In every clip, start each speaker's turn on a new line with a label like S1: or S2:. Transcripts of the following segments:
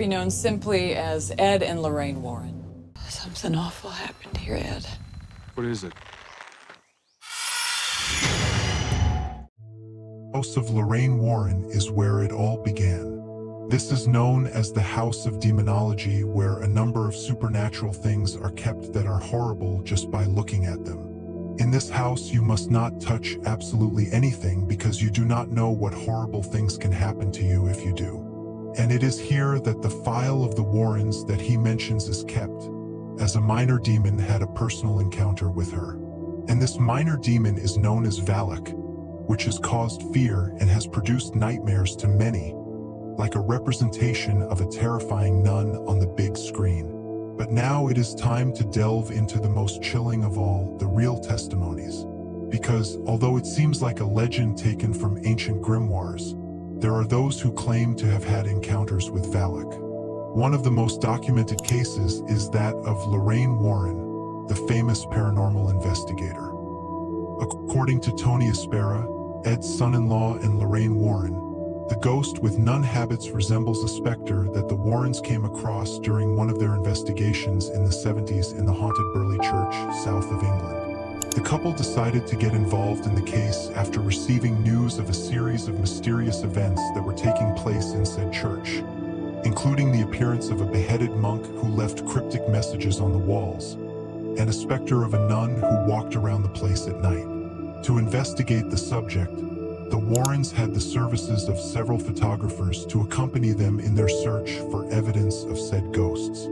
S1: Be known simply as Ed and Lorraine Warren. Something awful happened here, Ed.
S2: What is it?
S3: House of Lorraine Warren is where it all began. This is known as the House of Demonology, where a number of supernatural things are kept that are horrible just by looking at them. In this house, you must not touch absolutely anything because you do not know what horrible things can happen to you if you do. And it is here that the file of the Warrens that he mentions is kept, as a minor demon had a personal encounter with her. And this minor demon is known as Valak, which has caused fear and has produced nightmares to many, like a representation of a terrifying nun on the big screen. But now it is time to delve into the most chilling of all, the real testimonies. Because although it seems like a legend taken from ancient grimoires, there are those who claim to have had encounters with Valak. One of the most documented cases is that of Lorraine Warren, the famous paranormal investigator. According to Tony Aspera, Ed's son-in-law and Lorraine Warren, the ghost with nun habits resembles a specter that the Warrens came across during one of their investigations in the 70s in the haunted Burley Church, south of England. The couple decided to get involved in the case after receiving news of a series of mysterious events that were taking place in said church, including the appearance of a beheaded monk who left cryptic messages on the walls, and a specter of a nun who walked around the place at night. To investigate the subject, the Warrens had the services of several photographers to accompany them in their search for evidence of said ghosts.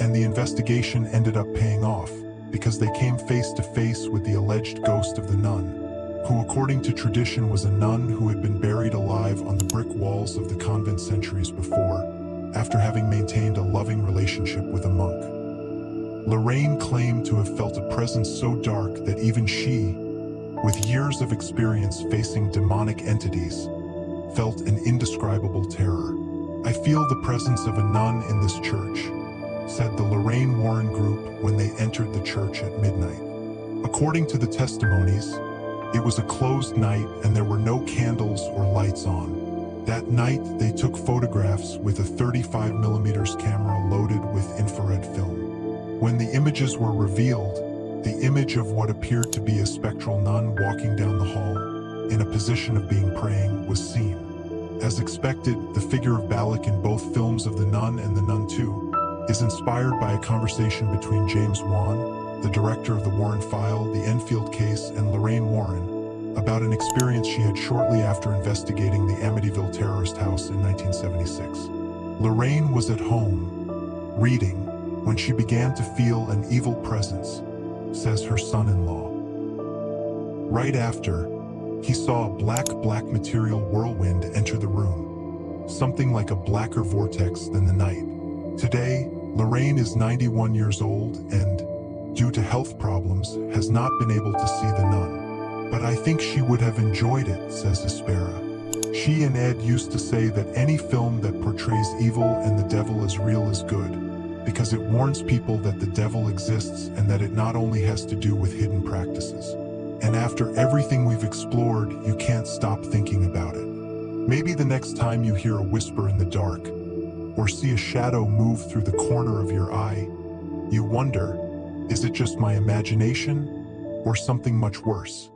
S3: And the investigation ended up paying off, because they came face to face with the alleged ghost of the nun, who according to tradition was a nun who had been buried alive on the brick walls of the convent centuries before, after having maintained a loving relationship with a monk. Lorraine claimed to have felt a presence so dark that even she, with years of experience facing demonic entities, felt an indescribable terror. "I feel the presence of a nun in this church," said the Lorraine Warren group when they entered the church at midnight. According to the testimonies, it was a closed night and there were no candles or lights on. That night, they took photographs with a 35mm camera loaded with infrared film. When the images were revealed, the image of what appeared to be a spectral nun walking down the hall, in a position of being praying, was seen. As expected, the figure of Balak in both films of The Nun and The Nun 2 is inspired by a conversation between James Wan, the director of the Warren File, the Enfield case, and Lorraine Warren, about an experience she had shortly after investigating the Amityville terrorist house in 1976. Lorraine was at home, reading, when she began to feel an evil presence, says her son-in-law. Right after, he saw a black material whirlwind enter the room, something like a blacker vortex than the night. Today, Lorraine is 91 years old and, due to health problems, has not been able to see the nun. But I think she would have enjoyed it, says Aspera. She and Ed used to say that any film that portrays evil and the devil as real is good, because it warns people that the devil exists and that it not only has to do with hidden practices. And after everything we've explored, you can't stop thinking about it. Maybe the next time you hear a whisper in the dark, or see a shadow move through the corner of your eye, you wonder, is it just my imagination, or something much worse?